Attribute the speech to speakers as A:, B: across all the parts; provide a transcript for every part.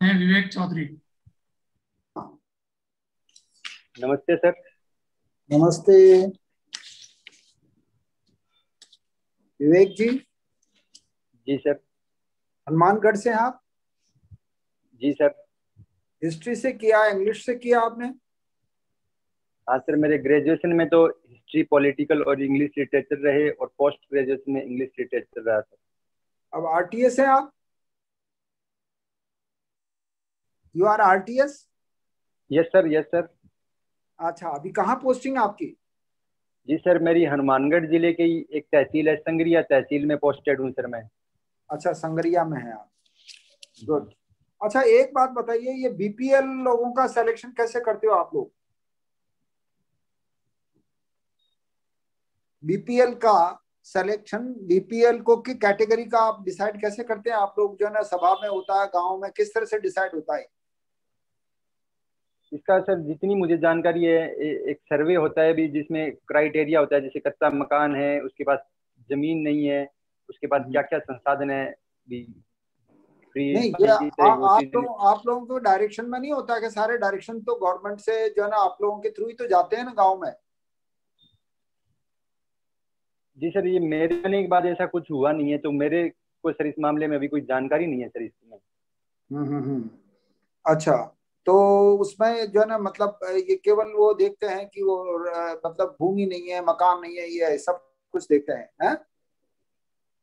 A: मैं विवेक चौधरी।
B: नमस्ते सर।
C: नमस्ते विवेक जी।
B: जी सर।
C: हनुमानगढ़ से हैं आप?
B: जी सर।
C: हिस्ट्री से किया, इंग्लिश से किया आपने?
B: हाँ सर, मेरे ग्रेजुएशन में तो हिस्ट्री, पॉलिटिकल और इंग्लिश लिटरेचर रहे और पोस्ट ग्रेजुएशन में इंग्लिश लिटरेचर रहा सर।
C: अब आरटीएस है आप? You are arts?
B: Yes sir, yes sir.
C: अच्छा, अभी कहाँ पोस्टिंग है आपकी?
B: जी सर, मेरी हनुमानगढ़ जिले की एक तहसील है, संगरिया तहसील में पोस्टेड हूँ सर मैं।
C: अच्छा, संगरिया में है आप। गुड। अच्छा, एक बात बताइए, ये बीपीएल लोगों का सिलेक्शन कैसे करते हो आप लोग? बीपीएल का सिलेक्शन, बीपीएल को की कैटेगरी का आप डिसाइड कैसे करते हैं आप लोग? जो है ना, सभा में होता है, गांव में किस तरह से डिसाइड होता है?
B: इसका सर जितनी मुझे जानकारी है, एक सर्वे होता है भी जिसमें क्राइटेरिया होता है, जैसे कच्चा मकान है, उसके पास जमीन नहीं है, उसके पास क्या क्या संसाधन है भी, फ्री
C: नहीं, ये
B: पानी चाहिए वो चीज।
C: आप लोगों को डायरेक्शन में नहीं होता कि सारे डायरेक्शन तो गवर्नमेंट से जो है ना आप लोगों के थ्रू ही तो जाते हैं ना गांव में?
B: जी सर, ये मेरे आने के बाद ऐसा कुछ हुआ नहीं है, तो मेरे को सर इस मामले में अभी कोई जानकारी नहीं है सर इसमें।
C: अच्छा, तो उसमें जो है ना, मतलब ये केवल वो देखते हैं कि वो मतलब भूमि नहीं है, मकान नहीं है, ये सब कुछ देखते हैं?
B: हाँ,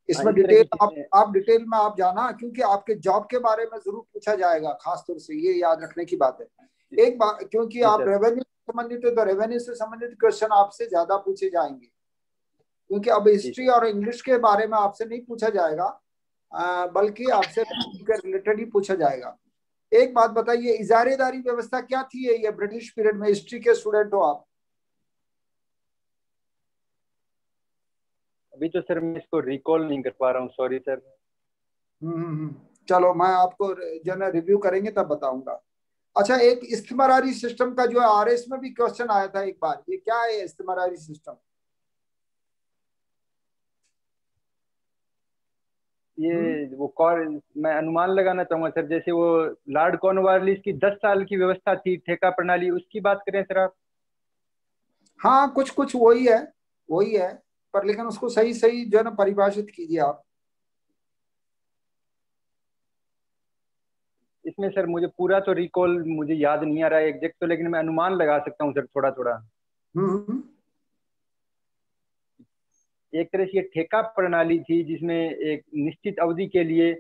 C: इसमें
B: इस तरह
C: डिटेल
B: की
C: आप
B: चीजें।
C: आप डिटेल में आप जाना, क्योंकि आपके जॉब के बारे में जरूर पूछा जाएगा, खास तौर से ये याद रखने की बात है। एक बात, क्योंकि
B: जी
C: आप
B: सर।
C: रेवेन्यू से संबंधित है तो रेवेन्यू से संबंधित क्वेश्चन आपसे ज्यादा पूछे जाएंगे, क्योंकि अब
B: जी
C: हिस्ट्री
B: सर।
C: और इंग्लिश के बारे में आपसे नहीं पूछा जाएगा, बल्कि आपसे के रिलेटेड ही पूछा जाएगा। एक बात बताइए, इजारेदारी व्यवस्था क्या थी ये ब्रिटिश पीरियड में? हिस्ट्री के स्टूडेंट हो आप?
B: अभी तो सर मैं इसको रिकॉल नहीं कर पा रहा हूँ, सॉरी सर।
C: चलो, मैं आपको जो है ना रिव्यू करेंगे तब बताऊंगा। अच्छा, एक इस्तिमरारी सिस्टम का जो है आरएस में भी क्वेश्चन आया था एक बार, ये क्या है इस्तिमरारी सिस्टम?
B: ये वो कौन, मैं अनुमान लगाना चाहूंगा सर, जैसे वो लॉर्ड कॉर्नवालिस की 10 साल की व्यवस्था थी, ठेका प्रणाली, उसकी बात करें सर आप?
C: हाँ, कुछ कुछ वही है, पर लेकिन उसको सही सही जो है ना परिभाषित कीजिए आप।
B: इसमें सर मुझे पूरा तो रिकॉल मुझे याद नहीं आ रहा है एग्जैक्ट तो, लेकिन मैं अनुमान लगा सकता हूँ सर थोड़ा थोड़ा।
C: हम्म
B: एक तरह से ये ठेका प्रणाली थी जिसमें एक निश्चित अवधि के लिए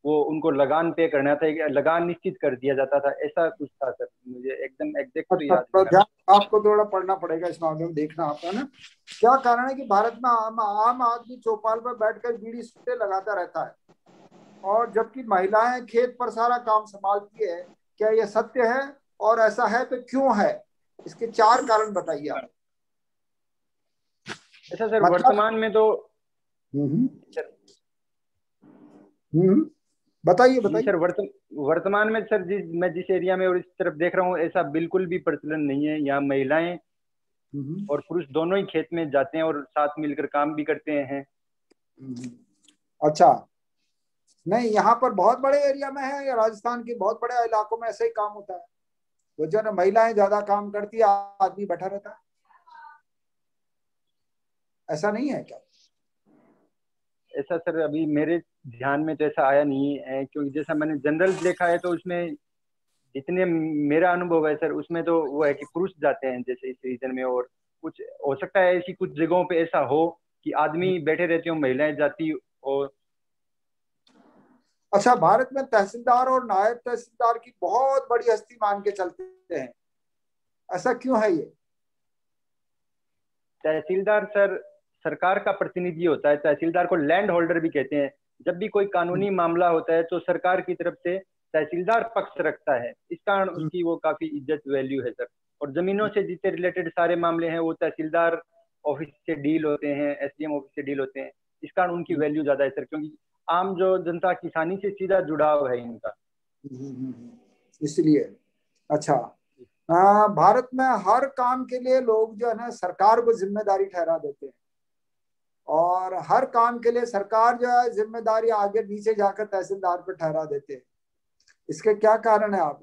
B: वो उनको लगान पे करना था, एक लगान निश्चित कर दिया जाता था, ऐसा कुछ था सर, मुझे एकदम एग्जैक्ट तो
C: अच्छा,
B: याद
C: तो
B: नहीं आ रहा।
C: ध्यान आपको थोड़ा पढ़ना पड़ेगा इस मामले में, देखना आपका ना। क्या कारण है कि भारत में आम आदमी चौपाल पर बैठकर बीड़ी सिगरेट लगाता रहता है, और जबकि महिलाएं खेत पर सारा काम संभालती है? क्या यह सत्य है? और ऐसा है तो क्यों है? इसके चार कारण बताइए आप।
B: ऐसा सर
C: मतलब
B: वर्तमान में तो।
C: हम्म
B: सर।
C: हम्म बताइए
B: जी
C: बताइए।
B: सर, वर्तमान में सर मैं जिस एरिया में और इस तरफ देख रहा हूँ, ऐसा बिल्कुल भी प्रचलन नहीं है। यहाँ महिलाएं
C: हम्म
B: और पुरुष दोनों ही खेत में जाते हैं और साथ मिलकर काम भी करते हैं।
C: हम्म। अच्छा, नहीं, यहाँ पर बहुत बड़े एरिया में है, या राजस्थान के बहुत बड़े इलाकों में ऐसे ही काम होता है? वो जो है ना, महिलाएं ज्यादा काम करती है, आदमी बैठा रहता है, ऐसा नहीं है क्या?
B: ऐसा सर अभी मेरे ध्यान में तो ऐसा आया नहीं है, क्योंकि जैसा मैंने जनरल देखा है तो उसमें जितने मेरा अनुभव है सर, उसमें तो वो है कि पुरुष जाते हैं जैसे इस रीजन में, और कुछ हो सकता है ऐसी कुछ जगहों पे ऐसा हो कि आदमी बैठे रहते हो, महिलाएं जाती हो।
C: अच्छा, भारत में तहसीलदार और नायब तहसीलदार की बहुत बड़ी हस्ती मान के चलते हैं, ऐसा क्यों है ये?
B: तहसीलदार सर सरकार का प्रतिनिधि होता है, तहसीलदार को लैंड होल्डर भी कहते हैं। जब भी कोई कानूनी मामला होता है तो सरकार की तरफ से तहसीलदार पक्ष रखता है, इस कारण उसकी वो काफी इज्जत वैल्यू है सर। और जमीनों से जितने रिलेटेड सारे मामले हैं वो तहसीलदार ऑफिस से डील होते हैं, एसडीएम ऑफिस से डील होते हैं, इस कारण उनकी वैल्यू ज्यादा है सर, क्योंकि आम जो जनता किसानी से सीधा जुड़ाव है इनका।
C: इसलिए। अच्छा, भारत में हर काम के लिए लोग जो है ना सरकार को जिम्मेदारी ठहरा देते हैं, और हर काम के लिए सरकार जो है जिम्मेदारी आगे नीचे जाकर तहसीलदार पर ठहरा देते हैं। इसके क्या कारण है आप?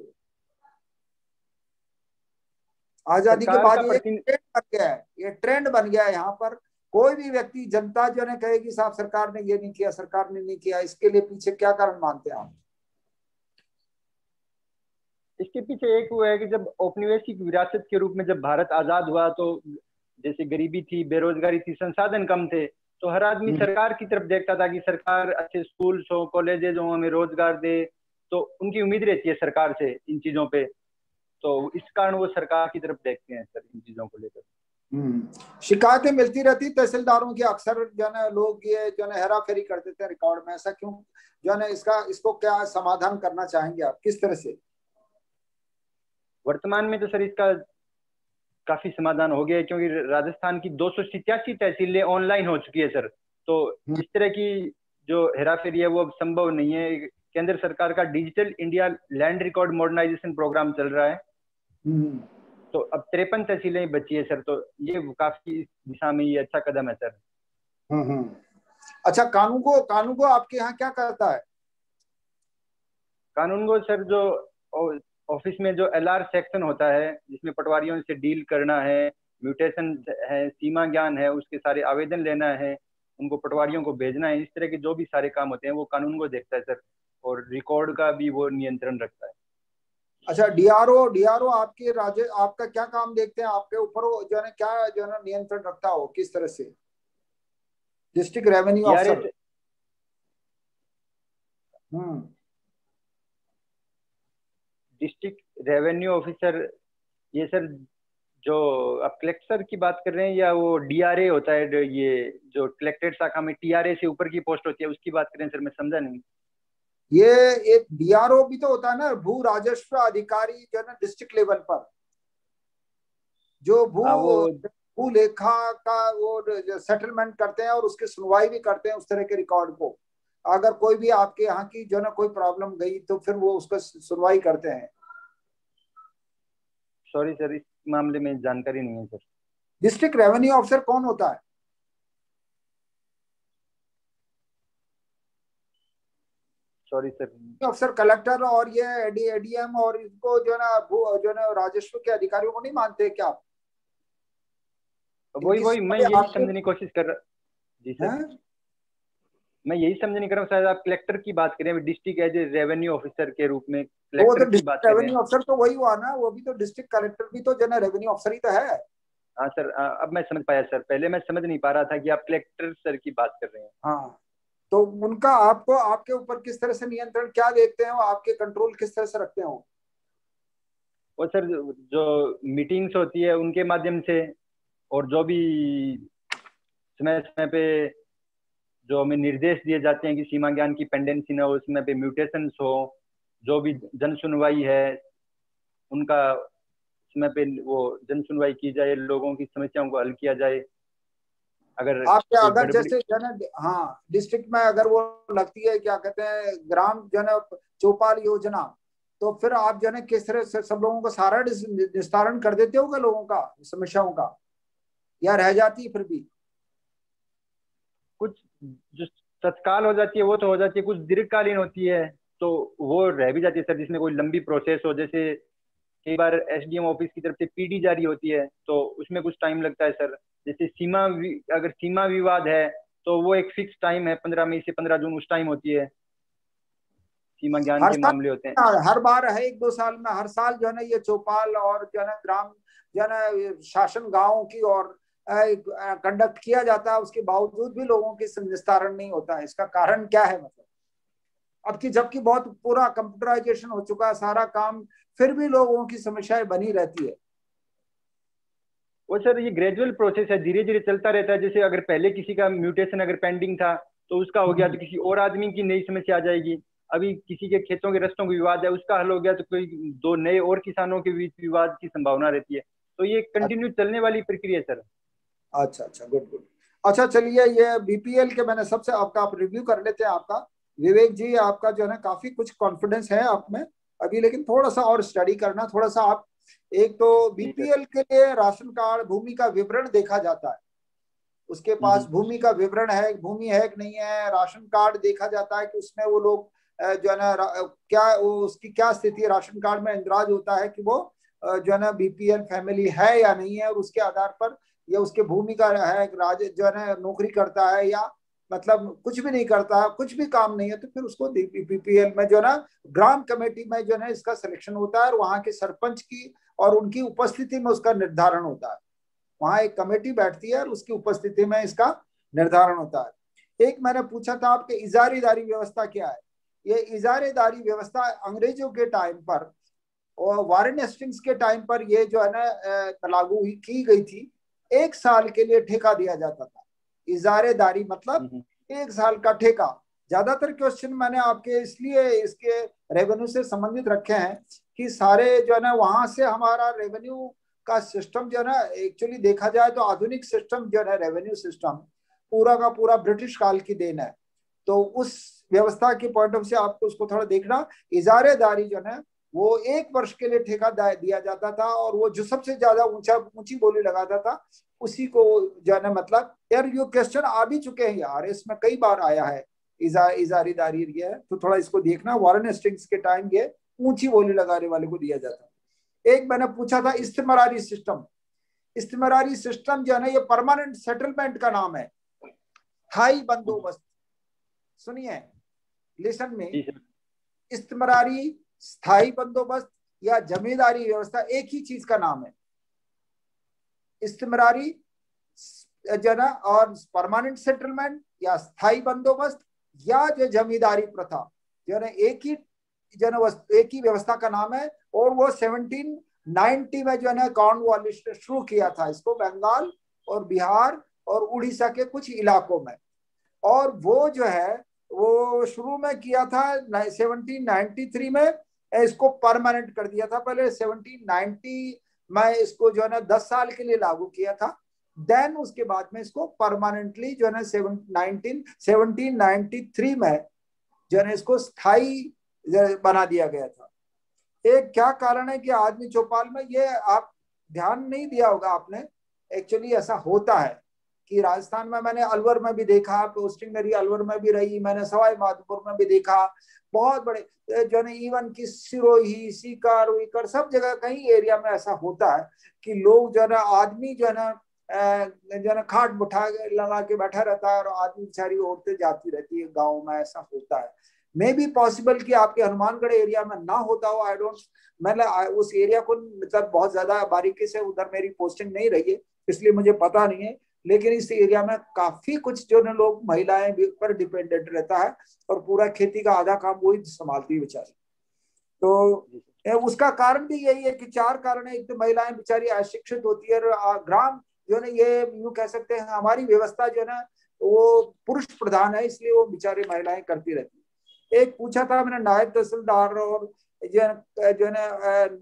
C: आजादी के
B: सरकार
C: बाद
B: का
C: ये
B: प्रतिनिधि
C: ट्रेंड बन गया है, ये ट्रेंड बन गया है। यहाँ पर कोई भी व्यक्ति, जनता जो है कहेगी साहब सरकार ने ये नहीं किया, सरकार ने नहीं किया, इसके लिए पीछे क्या कारण मानते हैं आप?
B: इसके पीछे एक वो है कि जब औपनिवेशिक विरासत के रूप में जब भारत आजाद हुआ तो जैसे गरीबी थी, बेरोजगारी थी, संसाधन कम थे, तो हर आदमी
C: हम्म,
B: सरकार की तरफ देखता था कि सरकार अच्छे स्कूल्स हो, कॉलेजेस हो, हमें रोजगार दे। तो उनकी उम्मीद रहती है सरकार से इन चीजों पे, तो इस कारण वो सरकार की तरफ देखते हैं सर इन चीजों को लेकर।
C: शिकायतें मिलती रहती तहसीलदारों की अक्सर, जो है लोग ये जो है हेरा फेरी कर देते हैं रिकॉर्ड में, ऐसा क्यों? जो है इसको क्या समाधान करना चाहेंगे आप, किस तरह से?
B: वर्तमान में तो सर इसका काफी समाधान हो गया है, क्योंकि राजस्थान की 287 तहसीलें ऑनलाइन हो चुकी है सर। तो
C: हम्म,
B: इस तरह की जो हेराफेरी है वो अब संभव नहीं है। केंद्र सरकार का digital India land record modernisation programme चल रहा है,
C: हम्म,
B: तो अब 53 तहसीलें बची है सर। तो ये काफी इस दिशा में ये अच्छा कदम है सर।
C: हम्म। अच्छा, कानून को आपके यहाँ क्या करता है?
B: कानून को सर जो ऑफिस में जो LR सेक्शन होता है, जिसमें पटवारियों से डील करना है, म्यूटेशन है, सीमा ज्ञान है, उसके सारे आवेदन लेना है, उनको पटवारियों को भेजना है, इस तरह के जो भी सारे काम होते हैं वो कानून को देखता है सर। और रिकॉर्ड का भी वो नियंत्रण रखता है।
C: अच्छा, डीआरओ आपके राज्य, आपका क्या काम देखते हैं? आपके ऊपर वो जो है क्या जो है नियंत्रण रखता हो, किस तरह से? District revenue officer.
B: DRS
C: हम्म।
B: डिस्ट्रिक्ट रेवेन्यू ऑफिसर, ये सर जो आप कलेक्टर की बात कर रहे हैं, या वो DRA होता है, ये जो कलेक्टेड शाखा में TRA से ऊपर की पोस्ट होती है उसकी बात करें सर? मैं समझा नहीं।
C: ये एक डीआरओ भी तो होता है ना, भू राजस्व अधिकारी, जो है ना डिस्ट्रिक्ट लेवल पर, जो
B: हाँ वो
C: भू लेखा का वो सेटलमेंट करते हैं और उसकी सुनवाई भी करते हैं उस तरह के रिकॉर्ड को। अगर कोई भी आपके यहाँ की जो है ना कोई प्रॉब्लम गई तो फिर वो उसका सुनवाई करते हैं।
B: सॉरी सर, इस मामले में जानकारी नहीं है सर।
C: डिस्ट्रिक्ट रेवेन्यू ऑफिसर कौन होता है?
B: Sorry sir.
C: अफसर कलेक्टर और ये एडीएम और इनको जो है ना जो है ना राजस्व के अधिकारियों को नहीं मानते क्या आप?
B: वही
C: इनकी
B: वही मैं
C: सुनवाई
B: यही
C: आपके
B: समझने की कोशिश कर रहा। जी सर,
C: हैं?
B: मैं यही समझने कर रहा हूँ, शायद आप कलेक्टर की बात करें, district as a revenue officer के रूप में
C: तो वो तो
B: कलेक्टर की बात
C: डिस्ट्रिक्ट
B: कर रहे हैं।
C: रेवेन्यू अफसर तो वही हुआ ना, वो भी तो डिस्ट्रिक्ट कलेक्टर भी तो जो है ना रेवेन्यू अफसर ही तो है।
B: हाँ सर, अब मैं समझ पाया सर, पहले मैं समझ नहीं पा रहा था कि आप कलेक्टर सर की बात कर रहे हैं।
C: हाँ, तो उनका आपको, आपके ऊपर किस तरह से नियंत्रण, क्या देखते हैं वो, आपके कंट्रोल किस तरह से रखते हो?
B: और सर जो मीटिंग्स होती है उनके माध्यम से, और जो भी समय समय पे जो हमें निर्देश दिए जाते हैं कि सीमा ज्ञान की पेंडेंसी ना हो, उसमें पे म्यूटेशंस हो, जो भी जन सुनवाई है उनका समय पे वो जन सुनवाई की जाए, लोगों की समस्याओं को हल किया जाए। अगर
C: आपके
B: कोई
C: अगर
B: गड़बड़ी।
C: जैसे जो है ना, हाँ डिस्ट्रिक्ट में अगर वो लगती है क्या कहते हैं ग्राम जो है ना चौपाल योजना, तो फिर आप जो है ना किस तरह से सब लोगों को सारा निस्तारण कर देते हो क्या लोगों का, समस्याओं का, या रह जाती है फिर भी?
B: कुछ जो तत्काल हो जाती है वो तो हो जाती है, कुछ दीर्घकालीन होती है तो वो रह भी जाती है सर, जिसमें कोई लंबी प्रोसेस हो। जैसे कई बार SDM ऑफिस की तरफ से PD जारी होती है तो उसमें कुछ टाइम लगता है सर। जैसे अगर सीमा विवाद है तो वो एक फिक्स टाइम है, 15 मई से 15 जून, उस टाइम होती है, सीमा ज्ञान
C: हर
B: के
C: साल,
B: मामले होते हैं।
C: हर बार है, एक दो साल में, हर साल जो है ना ये चौपाल और जो है ना ग्राम जो है ना शासन गांव की और कंडक्ट किया जाता है, उसके बावजूद भी लोगों की निस्तारण नहीं होता है, इसका कारण क्या है मतलब? अब की जबकि बहुत पूरा कंप्यूटराइजेशन हो चुका है सारा काम, फिर भी लोगों की समस्याएं बनी रहती है।
B: वो सर ये ग्रेजुअल प्रोसेस है, धीरे धीरे चलता रहता है। जैसे अगर पहले किसी का म्यूटेशन अगर पेंडिंग था तो उसका हो गया, तो किसी और आदमी की नई समस्या आ जाएगी। अभी किसी के खेतों के रस्तों का विवाद है, उसका हल हो गया तो कोई दो नए और किसानों के बीच विवाद की संभावना रहती है। तो ये कंटिन्यू चलने वाली प्रक्रिया है सर।
C: अच्छा अच्छा, गुड गुड। अच्छा चलिए, ये बीपीएल के मैंने सबसे आपका आप रिव्यू कर लेते हैं आपका। विवेक जी, आपका जो है ना काफी कुछ कॉन्फिडेंस है आप में अभी, लेकिन थोड़ा सा और स्टडी करना, थोड़ा सा आप। एक तो
B: जी सर।
C: बीपीएल के लिए राशन कार्ड, भूमि का विवरण देखा जाता है, उसके पास
B: हम्म।
C: भूमि का विवरण है, भूमि है कि नहीं है। राशन कार्ड देखा जाता है कि उसमें वो लोग जो है ना क्या उसकी क्या स्थिति, राशन कार्ड में इंदराज होता है कि वो जो है ना बीपीएल फैमिली है या नहीं है, और उसके आधार पर या उसके भूमिका है, जो है ना नौकरी करता है या मतलब कुछ भी नहीं करता है, कुछ भी काम नहीं है, तो फिर उसको बीपीएल में जो है ना ग्राम कमेटी में जो है ना इसका सिलेक्शन होता है, और वहां के सरपंच की और उनकी उपस्थिति में उसका निर्धारण होता है। वहां एक कमेटी बैठती है और उसकी उपस्थिति में इसका निर्धारण होता है। एक मैंने पूछा था आपके इजारेदारी व्यवस्था क्या है। ये इजारेदारी व्यवस्था अंग्रेजों के टाइम पर और वारेन हेस्टिंग्स के टाइम पर ये जो है ना लागू हुई की गई थी। 1 साल के लिए ठेका दिया जाता था। इजारेदारी मतलब 1 साल का ठेका। ज्यादातर क्वेश्चन मैंने आपके इसलिए इसके रेवेन्यू से संबंधित रखे हैं कि सारे जो है ना वहां से हमारा रेवेन्यू का सिस्टम जो है ना, एक्चुअली देखा जाए तो आधुनिक सिस्टम जो है रेवेन्यू सिस्टम पूरा का पूरा ब्रिटिश काल की देन है। तो उस व्यवस्था के पॉइंट ऑफ से आपको उसको थोड़ा देखना। इजारेदारी जो है वो 1 वर्ष के लिए ठेका दिया जाता था, और वो जो सबसे ज्यादा ऊंची बोली लगाता था उसी को जो है ना, मतलब यार ये क्वेश्चन आ भी चुके हैं यार, इसमें कई बार आया है इजारेदारी ये है, तो थोड़ा इसको देखना। वारेन हेस्टिंग्स के टाइम ये ऊंची बोली लगाने वाले को दिया जाता। एक मैंने पूछा था इस्तिमरारी सिस्टम। इस्तिमरारी सिस्टम जो है ना ये परमानेंट सेटलमेंट का नाम है। स्थायी बंदोबस्त, सुनिए लिसन में, इस्तिमरारी, स्थायी बंदोबस्त या जमींदारी व्यवस्था एक ही चीज का नाम है। इस्तिमरारी जो ना और परमानेंट सेटलमेंट या स्थायी बंदोबस्त या जो जमींदारी प्रथा जो है एक ही जो है एक ही व्यवस्था का नाम है। और वो 1790 में जो है ना कॉर्नवालिस ने शुरू किया था इसको, बंगाल और बिहार और उड़ीसा के कुछ इलाकों में। और वो जो है वो शुरू में किया था 1793 में, इसको परमानेंट कर दिया था। पहले 1790 में इसको जो है ना 10 साल के लिए लागू किया था। देन उसके बाद में इसको परमानेंटली जो है ना 1793 में जो है ना इसको स्थायी बना दिया गया था। एक क्या कारण है कि आदमी चौपाल में, ये आप ध्यान नहीं दिया होगा आपने, एक्चुअली ऐसा होता है कि राजस्थान में मैंने अलवर में भी देखा, पोस्टिंग मेरी अलवर में भी रही, मैंने सवाई माधोपुर में भी देखा, बहुत बड़े जो है इवन की सिरोही, सीकर, वीकर सब जगह कहीं एरिया में ऐसा होता है कि लोग जो है ना आदमी जो है ना खाट बुठा लगा के बैठा रहता है और आदमी बेचारी औरतें जाती रहती है। गाँव में ऐसा होता है। मे बी पॉसिबल कि आपके हनुमानगढ़ एरिया में ना होता हो, आई डोंट, मैंने उस एरिया को मतलब बहुत ज्यादा बारीकी से, उधर मेरी पोस्टिंग नहीं रही है इसलिए मुझे पता नहीं है। लेकिन इस एरिया में काफी कुछ जो ना लोग महिलाएं पर डिपेंडेंट रहता है और पूरा खेती का आधा काम वही संभालती है बेचारी। तो उसका कारण भी यही है कि 4 कारण है। एक तो महिलाएं बेचारी अशिक्षित होती है, और ग्राम जो ना ये यूं कह सकते हैं हमारी व्यवस्था जो ना वो पुरुष प्रधान है, इसलिए वो बेचारी महिलाएं करती रहती है। एक पूछा था मैंने नायब तहसीलदार और जो है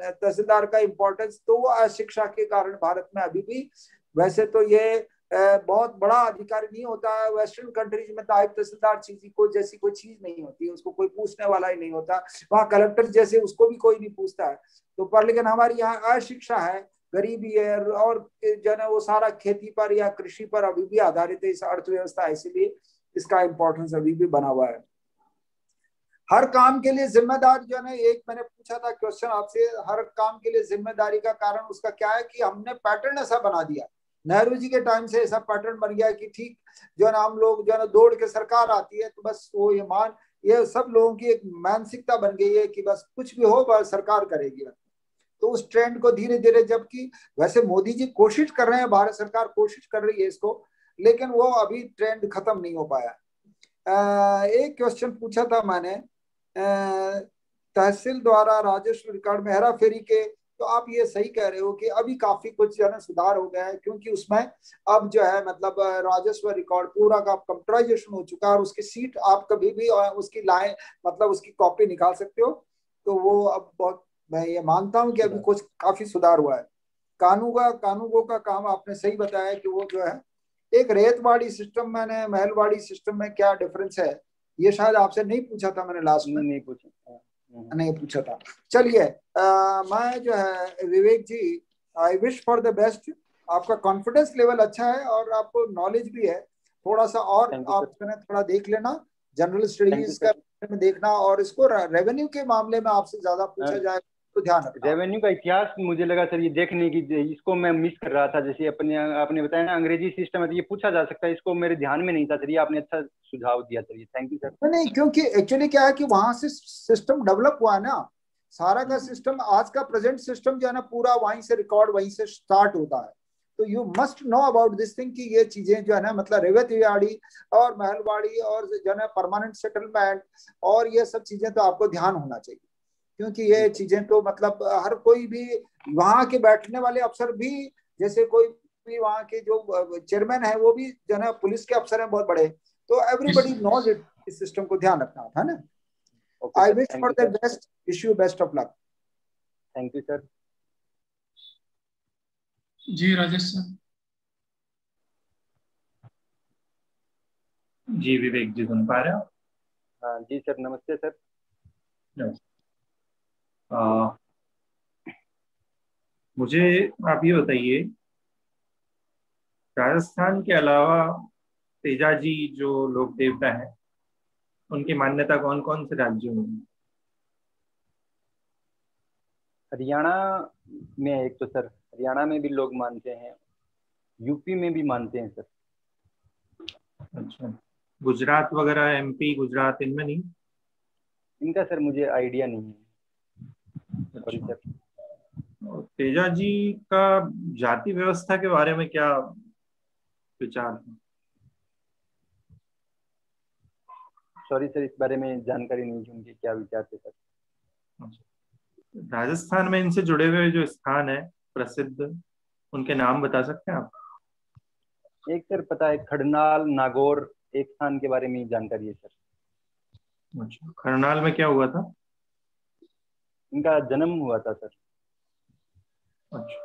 C: तहसीलदार का इम्पोर्टेंस, तो वो अशिक्षा के कारण भारत में अभी भी, वैसे तो ये बहुत बड़ा अधिकारी नहीं होता है। वेस्टर्न कंट्रीज में नायब तहसीलदार चीज को जैसी कोई चीज नहीं होती है, उसको कोई पूछने वाला ही नहीं होता। वहाँ कलेक्टर जैसे उसको भी कोई नहीं पूछता है। तो पर लेकिन हमारी यहाँ अशिक्षा है, गरीबी है, और जो है वो सारा खेती पर या कृषि पर अभी भी आधारित है इस अर्थव्यवस्था, इसीलिए इसका इम्पोर्टेंस अभी भी बना हुआ है। हर काम के लिए जिम्मेदार जो है ना, एक मैंने पूछा था क्वेश्चन आपसे, हर काम के लिए जिम्मेदारी का कारण उसका क्या है कि हमने पैटर्न ऐसा बना दिया। नेहरू जी के टाइम से ऐसा पैटर्न बन गया कि ठीक जो है ना हम लोग जो है ना दौड़ के सरकार आती है तो बस वो ये सब लोगों की एक मानसिकता बन गई है कि बस कुछ भी हो बस सरकार करेगी। तो उस ट्रेंड को धीरे धीरे, जबकि वैसे मोदी जी कोशिश कर रहे हैं, भारत सरकार कोशिश कर रही है इसको, लेकिन वो अभी ट्रेंड खत्म नहीं हो पाया। एक क्वेश्चन पूछा था मैंने तहसील द्वारा राजस्व रिकॉर्ड में हेरा फेरी के, तो आप ये सही कह रहे हो कि अभी काफी कुछ जो है ना सुधार हो गया है, क्योंकि उसमें अब जो है मतलब राजस्व रिकॉर्ड पूरा का कंप्यूटराइजेशन हो चुका है, और उसकी सीट आप कभी भी उसकी लाइन मतलब उसकी कॉपी निकाल सकते हो। तो वो अब बहुत, मैं ये मानता हूँ कि अभी कुछ काफी सुधार हुआ है। कानूनगो का काम आपने सही बताया कि वो जो है एक रेतवाड़ी सिस्टम में महलवाड़ी सिस्टम में क्या डिफरेंस है, ये शायद आपसे नहीं पूछा था मैंने लास्ट में, नहीं पूछा था। चलिए मैं जो है Vivek ji, I wish for the best. आपका कॉन्फिडेंस लेवल अच्छा है और आपको नॉलेज भी है, थोड़ा सा और आप थोड़ा देख लेना जनरल
B: थैंक यू
C: स्टडीज का
B: सर।
C: में देखना, और इसको रेवेन्यू के मामले में आपसे ज्यादा पूछा जाए तो ध्यान रखना।
B: रेवेन्यू का इतिहास मुझे लगा सर ये देखने की, इसको मैं मिस कर रहा था। जैसे अपने आपने बताया ना अंग्रेजी सिस्टम है, तो ये पूछा जा सकता है, इसको मेरे ध्यान में नहीं था सर। ये आपने अच्छा सुझाव दिया सर, ये थैंक यू सर।
C: नहीं नहीं, क्योंकि एक्चुअली क्या है कि वहां से सिस्टम डेवलप हुआ है ना, सारा का सिस्टम, आज का प्रेजेंट सिस्टम जो है ना पूरा वहीं से रिकॉर्ड वहीं से स्टार्ट होता है। तो you must know about this thing कि ये चीजें जो है ना, मतलब रेवतियाड़ी और महलवाड़ी और जो है ना परमानेंट सेटलमेंट और ये सब चीजें तो आपको ध्यान होना चाहिए, क्योंकि ये चीजें तो मतलब हर कोई भी वहां के बैठने वाले अफसर भी, जैसे कोई भी वहाँ के जो चेयरमैन है वो भी जो है ना पुलिस के अफसर हैं बहुत बड़े, तो एवरीबडी नोज इट, इस सिस्टम को ध्यान रखना था ना।
B: Okay
C: I
B: sir,
C: wish
B: thank
C: for
B: you
C: the
B: sir.
C: Best, wish you best of luck.
B: Thank you sir.
A: जी राजेश सर। जी विवेक जी, सुन पा रहे हो?
B: हाँ जी सर, नमस्ते सर।
A: आ, मुझे आप ये बताइए, राजस्थान के अलावा तेजाजी जो लोक देवता है, उनकी मान्यता कौन कौन से राज्यों में है?
B: हरियाणा में एक तो सर, हरियाणा में भी लोग मानते हैं, यूपी में भी मानते हैं सर।
A: अच्छा, गुजरात वगैरह, एमपी गुजरात, इनमें नहीं?
B: इनका सर मुझे आइडिया नहीं है, सॉरी
A: अच्छा,
B: सर।
A: और तेजाजी का जाति व्यवस्था के बारे में क्या विचार है?
B: सॉरी सर, इस बारे में जानकारी नहीं थी उनके क्या विचार थे सर।
A: अच्छा। राजस्थान में इनसे जुड़े हुए जो स्थान है प्रसिद्ध, उनके नाम बता सकते हैं आप?
B: एक सर पता है, खड़नाल, नागौर, एक स्थान के बारे में जानकारी है सर।
A: अच्छा, करनाल में क्या हुआ था?
B: इनका जन्म हुआ था सर।
A: अच्छा।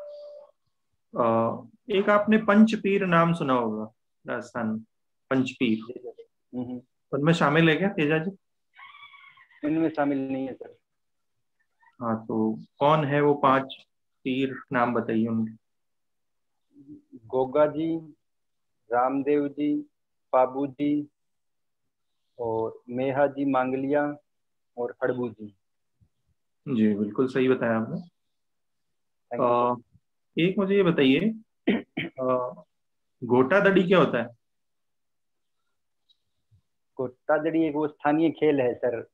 A: एक आपने पंचपीर नाम सुना होगा राजस्थान में, पंचपीर,
B: जी सर।
A: उनमें शामिल है क्या तेजाजी?
B: इनमें शामिल नहीं है सर।
A: हाँ, तो कौन है वो पांच पीर, नाम बताइए उनके।
B: गोगा जी, रामदेव जी, पाबू जी, और मेहा जी मांगलिया, और हड़बू जी।
A: जी बिल्कुल सही बताया आपने।
B: Thank you sir.
A: एक मुझे ये बताइए, अ, गोटा दड़ी क्या होता है?
B: गोटादड़ी एक वो स्थानीय खेल है सर,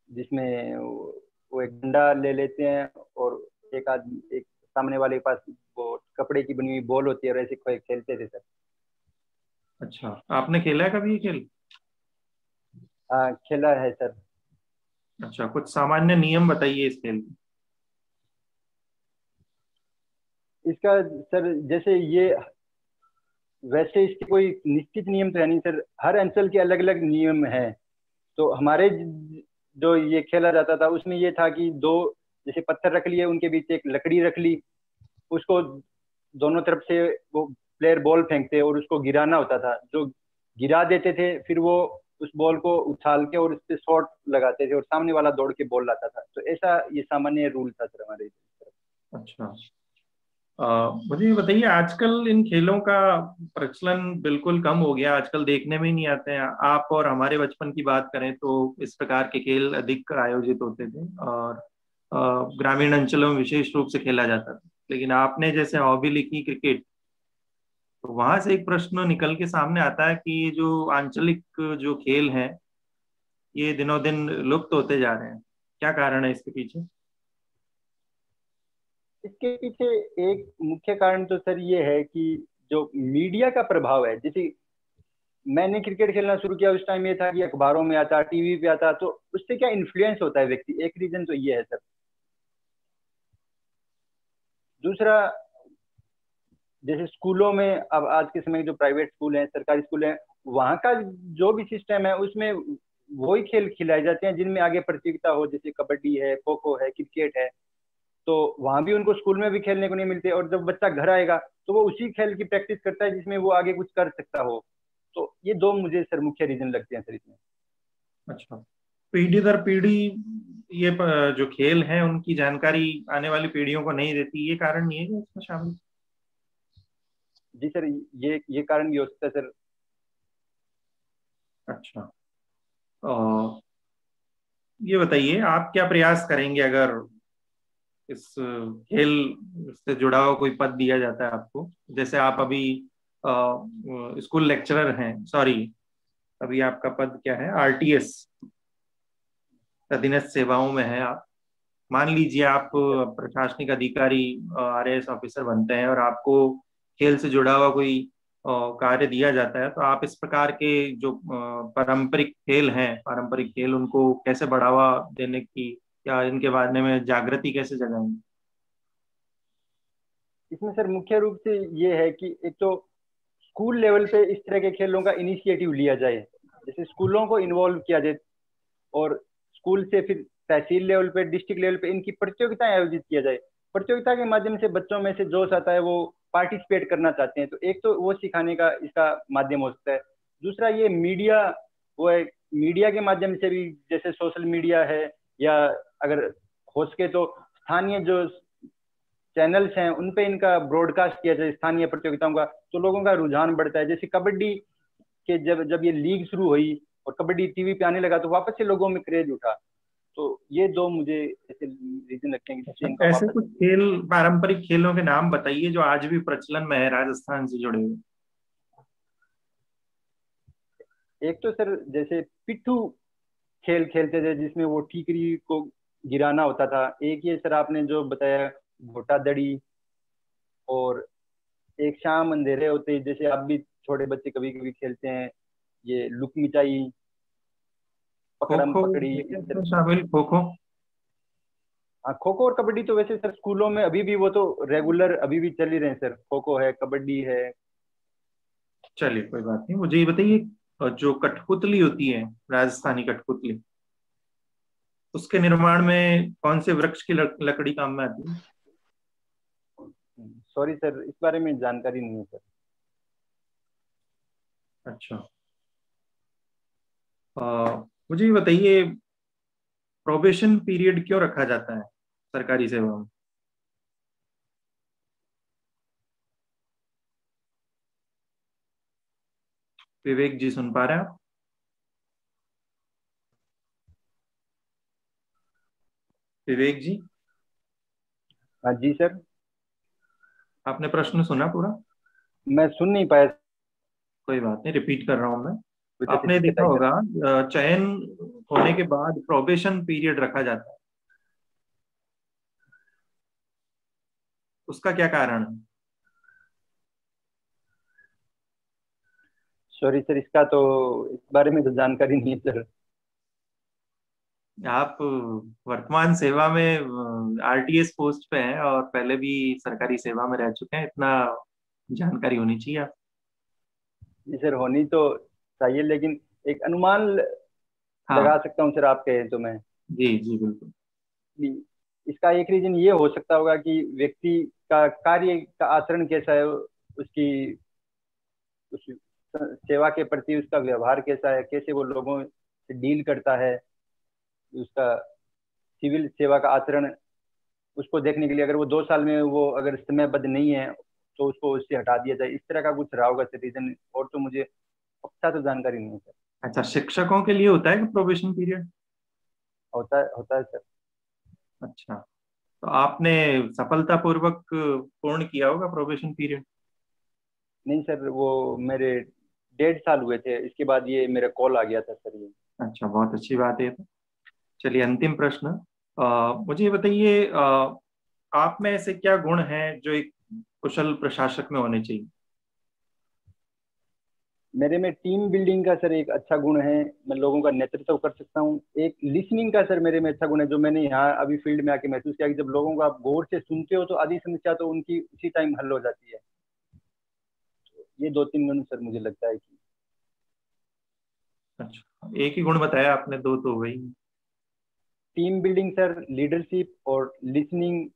B: जिसमें वो एक डंडा ले लेते हैं, और एक आदमी, एक सामने वाले के पास वो कपड़े की बनी हुई बॉल होती है, और ऐसे कोई खेलते थे सर।
A: अच्छा, आपने खेला है कभी ये खेल?
B: हाँ, खेला है सर।
A: अच्छा, कुछ सामान्य नियम बताइए इस खेल के।
B: इसका सर, जैसे ये, वैसे इसके कोई निश्चित नियम तो है नहीं सर, हर अंचल के अलग अलग नियम है। तो हमारे जो ये खेला जाता था उसमें ये था कि दो, जैसे पत्थर रख लिए, उनके बीच एक लकड़ी रख ली, उसको दोनों तरफ से वो प्लेयर बॉल फेंकते और उसको गिराना होता था। जो गिरा देते थे फिर वो उस बॉल को उछाल के और उस पे शॉट लगाते थे, और सामने वाला दौड़ के बॉल लाता था। तो ऐसा ये सामान्य रूल था सर हमारे तरफ।
A: अच्छा, मुझे ये बताइए, आजकल इन खेलों का प्रचलन बिल्कुल कम हो गया, आजकल देखने में ही नहीं आते हैं। आप और हमारे बचपन की बात करें तो इस प्रकार के खेल अधिक आयोजित होते थे, और ग्रामीण अंचलों में विशेष रूप से खेला जाता था। लेकिन आपने जैसे हॉबी लिखी क्रिकेट, तो वहां से एक प्रश्न निकल के सामने आता है कि ये जो आंचलिक जो खेल हैं, ये दिनों दिन लुप्त होते जा रहे हैं। क्या कारण है इसके पीछे?
B: इसके पीछे एक मुख्य कारण तो सर ये है कि जो मीडिया का प्रभाव है। जैसे मैंने क्रिकेट खेलना शुरू किया, उस टाइम ये था कि अखबारों में आता, टीवी पे आता, तो उससे क्या इन्फ्लुएंस होता है व्यक्ति, एक रीजन तो ये है सर। दूसरा, जैसे स्कूलों में, अब आज के समय जो प्राइवेट स्कूल हैं, सरकारी स्कूल हैं, वहाँ का जो भी सिस्टम है उसमें वही खेल खिलाए जाते हैं जिनमें आगे प्रतियोगिता हो, जैसे कबड्डी है, खो खो है, क्रिकेट है। तो वहां भी उनको स्कूल में भी खेलने को नहीं मिलते, और जब बच्चा घर आएगा तो वो उसी खेल की प्रैक्टिस करता है जिसमें वो आगे कुछ कर सकता हो। तो ये दो मुझे सर मुख्य रीजन लगते हैं सर इसमें।
A: अच्छा, पीढ़ी दर पीढ़ी ये जो खेल हैं उनकी जानकारी आने वाली पीढ़ियों को नहीं देती, ये कारण नहीं है क्या इसमें शामिल?
B: जी सर, ये कारण भी हो सकता है सर।
A: अच्छा, ये बताइए आप क्या प्रयास करेंगे अगर इस खेल से जुड़ा हुआ कोई पद दिया जाता है आपको? जैसे आप अभी स्कूल लेक्चरर हैं, सॉरी, अभी आपका पद क्या है, आरटीएस, अधीनस्थ सेवाओं में है आप। मान लीजिए आप प्रशासनिक अधिकारी, आरएएस ऑफिसर बनते हैं और आपको खेल से जुड़ा हुआ कोई कार्य दिया जाता है, तो आप इस प्रकार के जो पारंपरिक खेल हैं, पारंपरिक खेल, उनको कैसे बढ़ावा देने की या इनके बारे में जागृति कैसे जगाएंगे?
B: इसमें सर मुख्य रूप से ये है कि एक तो स्कूल लेवल पे इस तरह के खेलों का इनिशिएटिव लिया जाए, जैसे स्कूलों को इन्वॉल्व किया जाए, और स्कूल से फिर तहसील लेवल पे, डिस्ट्रिक्ट लेवल पे इनकी प्रतियोगिताएं आयोजित किया जाए। प्रतियोगिता के माध्यम से बच्चों में से जोश आता है, वो पार्टिसिपेट करना चाहते हैं, तो एक तो वो सिखाने का इसका माध्यम हो सकता है। दूसरा ये मीडिया, वो है मीडिया के माध्यम से भी, जैसे सोशल मीडिया है, या अगर हो सके तो स्थानीय जो चैनल्स हैं उन पे इनका ब्रॉडकास्ट किया जाए स्थानीय प्रतियोगिताओं का, तो लोगों का रुझान बढ़ता है। जैसे कबड्डी के जब जब ये लीग शुरू हुई और कबड्डी टीवी पे आने लगा, तो वापस से लोगों में क्रेज उठा। तो ये दो मुझे ऐसे रीजन लगते हैं कि जिससे इनका
A: ऐसे
B: वापस।
A: कुछ खेल, पारंपरिक खेलों के नाम बताइए जो आज भी प्रचलन में है राजस्थान से जुड़े हुए।
B: एक तो सर जैसे पिट्ठू खेल खेलते थे, जिसमें वो ठीकरी को गिराना होता था। एक ये सर आपने जो बताया घोटा दड़ी, और एक शाम अंधेरे होते, जैसे आप भी छोटे बच्चे कभी कभी खेलते हैं, ये लुक मिचाई,
A: खो
B: पकड़म
A: खो
B: पकड़ी।
A: शामिल, खो खो।
B: हाँ, खो खो और कबड्डी तो वैसे सर स्कूलों में अभी भी वो तो रेगुलर अभी भी चल ही रहे हैं सर। खो खो है, कबड्डी है।
A: चलिए कोई बात नहीं, मुझे ये बताइए, जो कठपुतली होती है, राजस्थानी कठपुतली, उसके निर्माण में कौन से वृक्ष की लकड़ी काम में आती है?
B: सॉरी सर, इस बारे में जानकारी नहीं है सर।
A: अच्छा, मुझे ये बताइए, प्रोबेशन पीरियड क्यों रखा जाता है सरकारी सेवा में? विवेक जी, सुन पा रहे हैं आप? विवेक जी,
B: हाँ जी सर।
A: आपने प्रश्न सुना पूरा?
B: मैं सुन नहीं पाया,
A: कोई बात नहीं, रिपीट कर रहा हूं मैं।
B: वजह से
A: आपने
B: दिक्कत
A: देखा
B: आई
A: होगा,
B: सर।
A: चयन होने के बाद प्रोबेशन पीरियड रखा जाता है, उसका क्या कारण है?
B: सॉरी सर, इसका तो इस बारे में तो जानकारी नहीं है सर।
A: आप वर्तमान सेवा में आरटीएस पोस्ट पे हैं और पहले भी सरकारी सेवा में रह चुके हैं, इतना जानकारी होनी चाहिए आप।
B: जी सर, होनी तो चाहिए, लेकिन एक अनुमान लगा
A: हाँ,
B: सकता हूँ सर, आप कहें तो मैं।
A: जी जी बिल्कुल।
B: इसका एक रीजन ये हो सकता होगा कि व्यक्ति का कार्य का आचरण कैसा है, उसकी उस सेवा के प्रति उसका व्यवहार कैसा है, कैसे वो लोगों से डील करता है, उसका सिविल सेवा का आचरण। उसको देखने के लिए अगर वो 2 साल में वो अगर समयबद्ध नहीं है, तो उसको उससे हटा दिया जाए। इस तरह का कुछ रहा होगा सर रीजन, और तो मुझे अच्छा तो जानकारी नहीं है सर।
A: अच्छा, शिक्षकों के लिए होता है प्रोबेशन पीरियड?
B: होता है सर।
A: अच्छा, तो आपने सफलतापूर्वक पूर्ण किया होगा प्रोबेशन पीरियड?
B: नहीं सर, वो मेरे 1.5 साल हुए थे, इसके बाद ये मेरा कॉल आ गया था सर ये।
A: अच्छा, बहुत अच्छी बात है ये तो। चलिए, अंतिम प्रश्न, मुझे ये बताइए, आप में ऐसे क्या गुण हैं जो एक कुशल प्रशासक में होने चाहिए?
B: मेरे में टीम बिल्डिंग का सर एक अच्छा गुण है, मैं लोगों का नेतृत्व कर सकता हूँ। एक लिसनिंग का सर मेरे में अच्छा गुण है, जो मैंने यहाँ अभी फील्ड में आके महसूस किया कि जब लोगों को आप गौर से सुनते हो तो आधी समस्या तो उनकी उसी टाइम हल हो जाती है। ये 2-3 गुण सर मुझे लगता है कि।
A: अच्छा, एक ही गुण बताया आपने, दो तो हो गई।
B: टीम बिल्डिंग सर, लीडरशिप और लिसनिंग।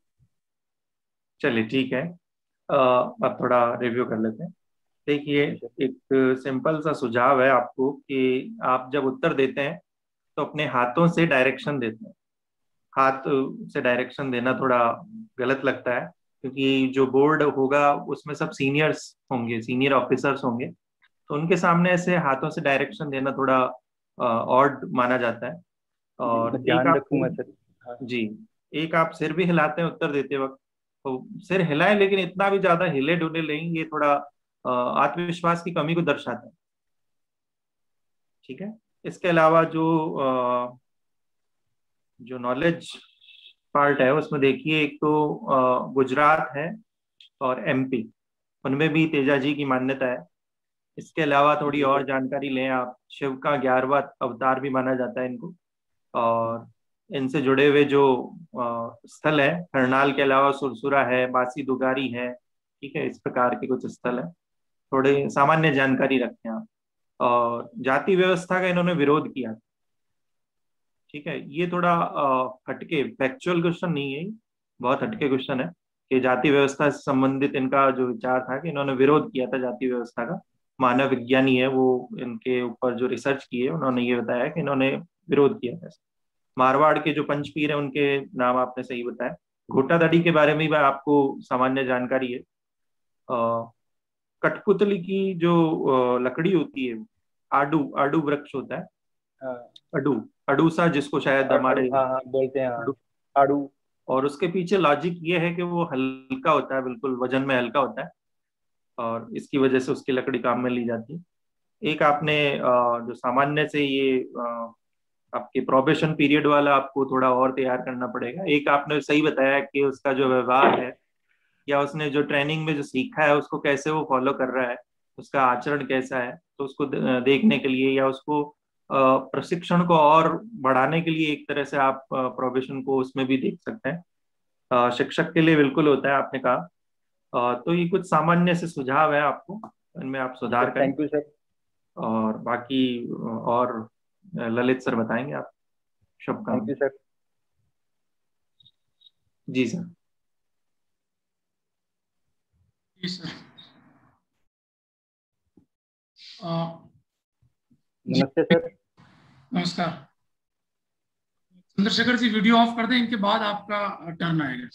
A: चलिए ठीक है, अब थोड़ा रिव्यू कर लेते हैं। देखिए, एक सिंपल सा सुझाव है आपको कि आप जब उत्तर देते हैं तो अपने हाथों से डायरेक्शन देते हैं। हाथ से डायरेक्शन देना थोड़ा गलत लगता है, क्योंकि जो बोर्ड होगा उसमें सब सीनियर्स होंगे, सीनियर ऑफिसर्स होंगे, तो उनके सामने ऐसे हाथों से डायरेक्शन देना थोड़ा ऑड माना जाता है। और
B: मैं
A: एक
B: ध्यान
A: आप
B: रखूंगा सर। हाँ।
A: जी, एक आप सिर भी हिलाते हैं उत्तर देते वक्त, तो सिर हिलाएं लेकिन इतना भी ज्यादा हिले डुले नहीं, ये थोड़ा आत्मविश्वास की कमी को दर्शाता है। ठीक है। इसके अलावा जो नॉलेज पार्ट है उसमें देखिए, एक तो गुजरात है और एमपी, उनमें भी तेजा जी की मान्यता है। इसके अलावा थोड़ी
B: जी
A: और
B: सर।
A: जानकारी लें आप, शिव का 11वां अवतार भी माना जाता है इनको। और इनसे जुड़े हुए जो स्थल है, करनाल के अलावा सुरसुरा है, बासी दुगारी है। ठीक है, इस प्रकार के कुछ स्थल है। थोड़े सामान्य जानकारी रखें आप। और जाति व्यवस्था का इन्होंने विरोध किया। ठीक है, ये थोड़ा हटके फैक्चुअल क्वेश्चन नहीं है, बहुत हटके क्वेश्चन है कि जाति व्यवस्था से संबंधित इनका जो विचार था कि इन्होंने विरोध किया था जाति व्यवस्था का। मानव विज्ञानी है वो, इनके ऊपर जो रिसर्च की है उन्होंने ये बताया कि इन्होंने विरोध किया था। मारवाड़ के जो पंचपीर है उनके नाम आपने सही बताया। घोटादड़ी के बारे में भी आपको सामान्य जानकारी है। कठपुतली की जो लकड़ी होती है, आडू आडू वृक्ष होता है,
B: हाँ।
A: अडू, अडूसा जिसको शायद
B: अड़ू,
A: हमारे
B: हाँ हाँ बोलते हैं, हाँ।
A: अडू।
B: अड़ू।
A: और उसके पीछे लॉजिक ये है कि वो हल्का होता है, बिल्कुल वजन में हल्का होता है, और इसकी वजह से उसकी लकड़ी काम में ली जाती है। एक आपने जो सामान्य से ये आपके प्रोबेशन पीरियड वाला आपको थोड़ा और तैयार करना पड़ेगा। एक आपने सही बताया कि उसका जो व्यवहार है या उसने जो ट्रेनिंग में जो सीखा है उसको कैसे वो फॉलो कर रहा है, उसका आचरण कैसा है, तो उसको देखने के लिए या उसको प्रशिक्षण को और बढ़ाने के लिए एक तरह से आप प्रोबेशन को उसमें भी देख सकते हैं। शिक्षक के लिए बिल्कुल होता है, आपने कहा। तो ये कुछ सामान्य से सुझाव है आपको, इनमें आप
B: जी
A: सुधार
B: सर,
A: करें।
B: Thank you sir.
A: और बाकी और ललित सर बताएंगे आप।
B: थैंक
A: शुभकामनाएं।
B: You sir.
A: जी सर।
D: जी सर। जी,
B: नमस्ते सर।
D: नमस्कार। चंद्रशेखर जी वीडियो ऑफ कर दें, इनके बाद आपका टर्न आएगा।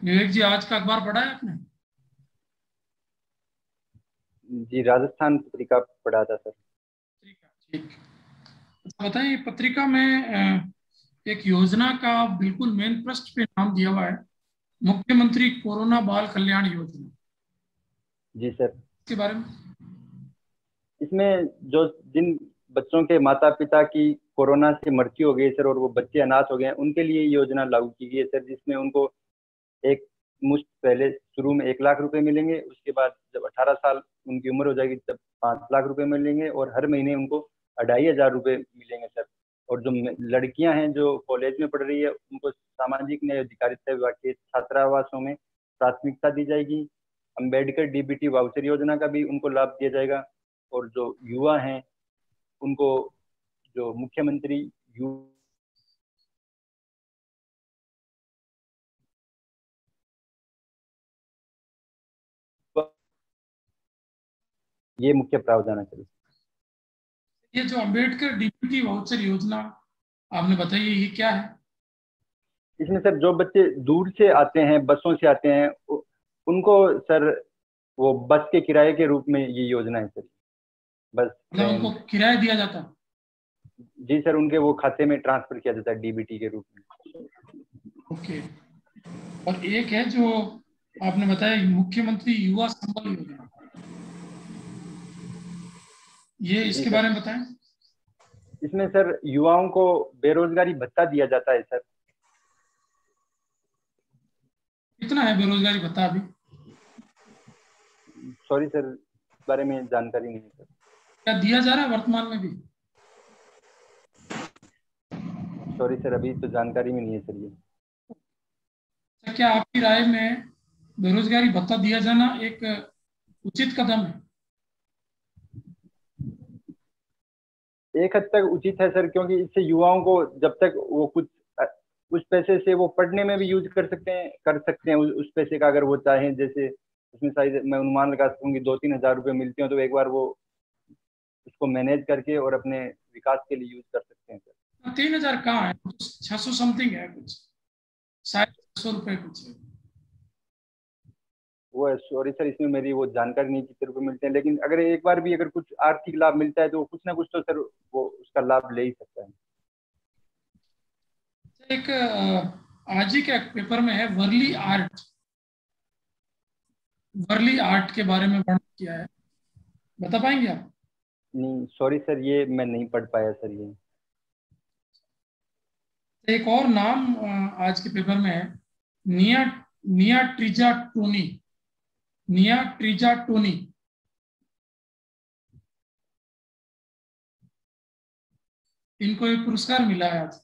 D: विवेक जी, आज का अखबार पढ़ा है आपने?
B: जी, राजस्थान पत्रिका पढ़ा था सर।
D: ठीक। अच्छा बताइए, पत्रिका में एक योजना का बिल्कुल मेन पृष्ठ पे नाम दिया हुआ है, मुख्यमंत्री कोरोना बाल कल्याण योजना।
B: जी सर।
D: इसके बारे में
B: इसमें जो जिन बच्चों के माता पिता की कोरोना से मृत्यु हो गई सर, और वो बच्चे अनाथ हो गए हैं, उनके लिए ये योजना लागू की गई है सर, जिसमें उनको एक मुश्त पहले शुरू में 1 लाख रुपए मिलेंगे। उसके बाद जब 18 साल उनकी उम्र हो जाएगी तब 5 लाख रुपए मिलेंगे, और हर महीने उनको 2500 रुपए मिलेंगे सर। और जो लड़कियां हैं जो कॉलेज में पढ़ रही है, उनको सामाजिक न्याय अधिकारिता विभाग के छात्रावासों में प्राथमिकता दी जाएगी। अम्बेडकर डीबीटी वाउचर योजना का भी उनको लाभ दिया जाएगा। और जो युवा हैं उनको जो मुख्यमंत्री ये मुख्य प्रावधान है सर।
D: ये जो अम्बेडकर डीबीटी वाउचर योजना आपने बताई, ये क्या है?
B: इसमें सर जो बच्चे दूर से आते हैं, बसों से आते हैं, उनको सर वो बस के किराए के रूप में ये योजना है सर। बस
D: मतलब उनको किराया दिया जाता है?
B: जी सर, उनके वो खाते में ट्रांसफर किया जाता है डीबीटी के रूप में।
D: ओके। और एक है जो आपने बताया, मुख्यमंत्री युवा संबल योजना, ये
B: जी
D: इसके
B: सर।
D: बारे में बताएं।
B: इसमें सर युवाओं को बेरोजगारी भत्ता दिया जाता है सर।
D: कितना है बेरोजगारी भत्ता अभी?
B: सॉरी सर, इस बारे में जानकारी नहीं है सर।
D: क्या दिया जा रहा है वर्तमान में भी?
B: सॉरी सर, अभी तो जानकारी में नहीं है सर ये।
D: तो क्या आपकी राय में बेरोजगारी भत्ता दिया जाना एक उचित कदम है?
B: एक हद तक उचित है सर, क्योंकि इससे युवाओं को जब तक वो कुछ उस पैसे से वो पढ़ने में भी यूज कर सकते हैं उस पैसे का, अगर वो चाहें। जैसे उसमें शायद मैं अनुमान लगा सकूंगी 2-3 हजार रुपये मिलते हो, तो एक बार वो उसको मैनेज करके और अपने विकास के लिए यूज कर सकते हैं सर।
D: 3000 कहाँ है? 600 समथिंग है कुछ, शायद 600 रुपए कुछ है।
B: वो सॉरी सर, इसमें मेरी वो जानकारी नहीं कितने रुपए मिलते हैं, लेकिन अगर एक बार भी अगर कुछ आर्थिक लाभ मिलता है तो कुछ ना कुछ तो सर वो उसका लाभ ले ही सकता है।
D: एक आज ही के पेपर में है वर्ली आर्ट के बारे में वर्णन किया है, बता पाएंगे आप?
B: नहीं सॉरी सर, ये मैं नहीं पढ़ पाया सर ये।
D: एक और नाम आज के पेपर में है निया निया ट्रीजा टोनी। इनको एक पुरस्कार मिला है आज।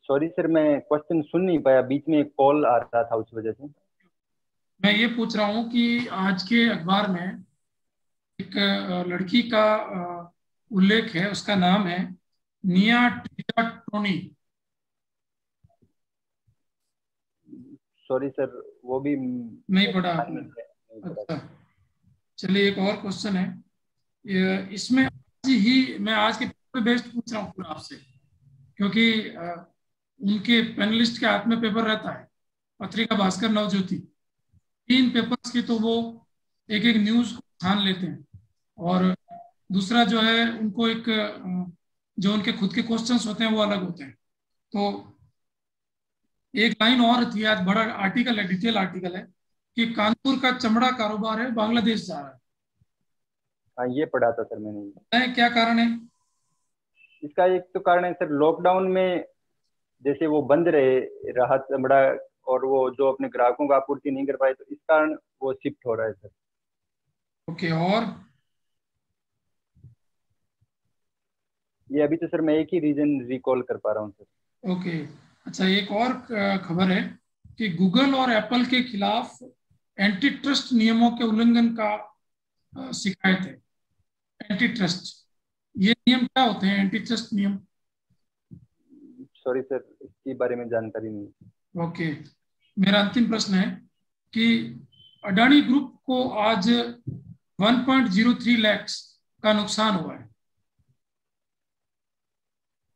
B: सॉरी सर, मैं क्वेश्चन सुन नहीं पाया, बीच में एक कॉल आ रहा था उस वजह से।
D: मैं ये पूछ रहा हूँ कि आज के अखबार में एक लड़की का उल्लेख है, उसका नाम है निया ट्रीजा टोनी।
B: सॉरी सर, वो भी
D: नहीं पढ़ा आपने? अच्छा, चलिए एक और क्वेश्चन है इसमें। मैं आज के पेपर बेस्ड पूछ रहा हूँ पूरा आपसे, क्योंकि उनके पैनलिस्ट के हाथ में पेपर रहता है, पत्रिका भास्कर, नवज्योति, 3 पेपर्स की तो वो एक एक न्यूज को छान लेते हैं। और दूसरा जो है उनको एक जो उनके खुद के क्वेश्चंस होते हैं वो अलग होते हैं। तो एक लाइन और थी, आज बड़ा आर्टिकल है, डिटेल आर्टिकल है कि कानपुर का चमड़ा कारोबार है बांग्लादेश जा रहा है।
B: हाँ, ये पढ़ा था सर मैंने।
D: क्या कारण है
B: इसका? एक तो कारण है सर, लॉकडाउन में जैसे वो बंद रहा चमड़ा, और वो जो अपने ग्राहकों को आपूर्ति नहीं कर पाए, तो इस कारण वो शिफ्ट हो रहा है सर।
D: ओके, और
B: ये अभी तो सर मैं एक ही रीजन रिकॉल कर पा रहा हूँ सर।
D: ओके, अच्छा, एक और खबर है कि गूगल और एप्पल के खिलाफ एंटी ट्रस्ट नियमों के उल्लंघन का शिकायत है। एंटी ट्रस्ट, ये नियम क्या होते हैं, एंटी ट्रस्ट नियम?
B: सॉरी सर, इसके बारे में जानकारी नहीं।
D: ओके, मेरा अंतिम प्रश्न है कि अडानी ग्रुप को आज 1.03 लाख का नुकसान हुआ है,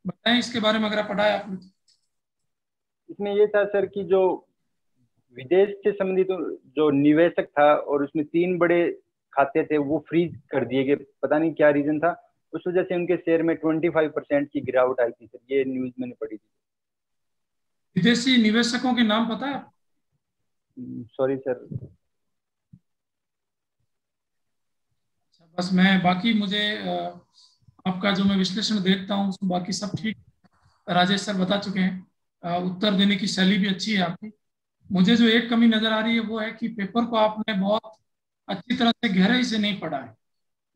D: बताएं इसके बारे में, अगर आप पढ़ा है आपने।
B: इसमें ये था सर कि जो विदेश से संबंधित जो निवेशक था और उसमें 3 बड़े खाते थे वो फ्रीज कर दिए गए, पता नहीं क्या रीजन था, उस वजह से उनके शेयर में 25% की गिरावट आई थी सर। ये न्यूज मैंने पढ़ी थी।
D: विदेशी निवेशकों के नाम पता है?
B: Sorry sir.
D: बस मैं बाकी मुझे आपका जो मैं विश्लेषण देखता हूँ उसमें बाकी सब ठीक, राजेश सर बता चुके हैं, उत्तर देने की शैली भी अच्छी है आपकी। मुझे जो एक कमी नजर आ रही है वो है कि पेपर को आपने बहुत अच्छी तरह से गहराई से नहीं पढ़ा है।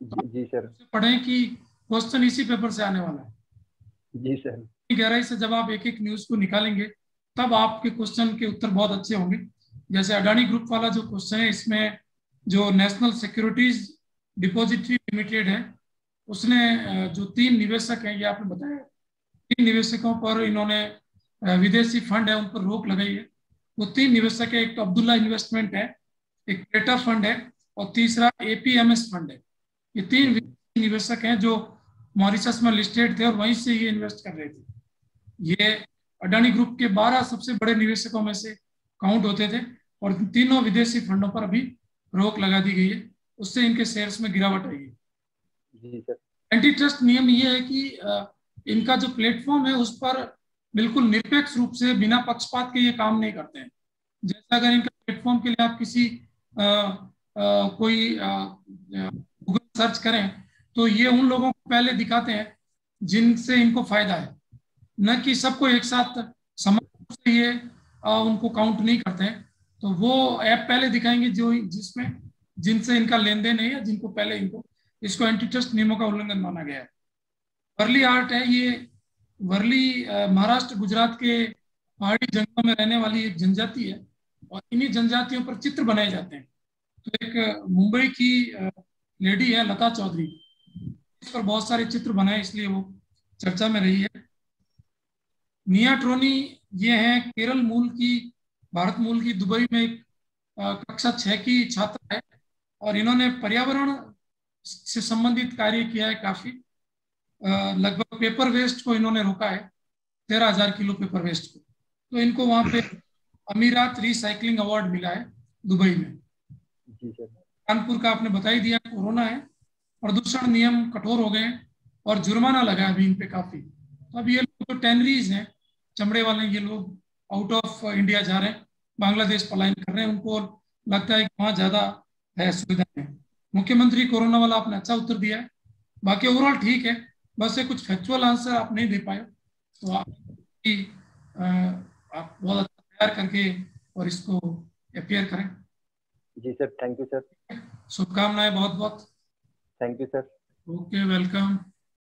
B: जी सर।
D: पढ़ें कि क्वेश्चन इसी पेपर से आने वाला है।
B: जी सर।
D: गहराई से जब आप एक एक न्यूज को निकालेंगे तब आपके क्वेश्चन के उत्तर बहुत अच्छे होंगे। जैसे अडानी ग्रुप वाला जो क्वेश्चन है, इसमें जो नेशनल सिक्योरिटीज डिपॉजिटरी लिमिटेड है, उसने जो 3 निवेशक हैं, ये आपने बताया, 3 निवेशकों पर इन्होंने विदेशी फंड है उन पर रोक लगाई है। वो 3 निवेशक है, एक तो अब्दुल्ला इन्वेस्टमेंट है, एक क्रेटा फंड है, और तीसरा APMS फंड है। ये 3 निवेशक हैं जो मॉरिशस में लिस्टेड थे और वहीं से ये इन्वेस्ट कर रहे थे। ये अडानी ग्रुप के 12 सबसे बड़े निवेशकों में से काउंट होते थे, और तीनों विदेशी फंडों पर अभी रोक लगा दी गई है, उससे इनके शेयर्स में गिरावट आई है।
B: जी सर।
D: एंटी ट्रस्ट नियम ये है कि इनका जो प्लेटफॉर्म है उस पर बिल्कुल निरपेक्ष रूप से बिना पक्षपात के ये काम नहीं करते हैं। जैसे अगर इनके प्लेटफॉर्म के लिए आप किसी कोई गूगल सर्च करें तो ये उन लोगों को पहले दिखाते हैं जिनसे इनको फायदा है, न कि सबको एक साथ समान रूप से ये उनको काउंट नहीं करते हैं। तो वो ऐप पहले दिखाएंगे जो जिसमें जिनसे इनका लेन देन है या जिनको पहले इनको, इसको एंटी ट्रस्ट नियमों का उल्लंघन माना गया है। वर्ली आर्ट है, ये वर्ली महाराष्ट्र गुजरात के पहाड़ी जंगलों में रहने वाली एक जनजाति है, और इन्हीं जनजातियों पर चित्र बनाए जाते हैं। तो एक मुंबई की लेडी है लता चौधरी, इस पर बहुत सारे चित्र बनाए, इसलिए वो चर्चा में रही है। निया ट्रोनी ये है केरल मूल की, भारत मूल की, दुबई में एक कक्षा 6 की छात्रा है, और इन्होंने पर्यावरण से संबंधित कार्य किया है काफी। लगभग पेपर वेस्ट को इन्होंने रोका है, 13,000 किलो पेपर वेस्ट को। तो इनको वहां पे अमीरात रिसाइकलिंग अवार्ड मिला है दुबई में।
B: जी सर।
D: कानपुर का आपने बता ही दिया, कोरोना है, प्रदूषण नियम कठोर हो गए हैं और जुर्माना लगा है अभी इन पे काफी। तो अब ये लोग जो टैनरीज हैं चमड़े वाले, ये लोग आउट ऑफ इंडिया जा रहे हैं, बांग्लादेश पलायन कर रहे हैं, उनको लगता है कि वहाँ ज्यादा है सुविधाएं। मुख्यमंत्री कोरोना वाला आपने अच्छा उत्तर दिया है, बाकी ओवरऑल ठीक है, बस ये कुछ फैक्चुअल आंसर आप नहीं दे पाए, तो आप बहुत अच्छा तैयार करके और इसको अपियर करें।
B: जी सर, थैंक यू सर।
D: शुभकामनाएं बहुत बहुत।
B: Thank you sir.
D: Okay, welcome.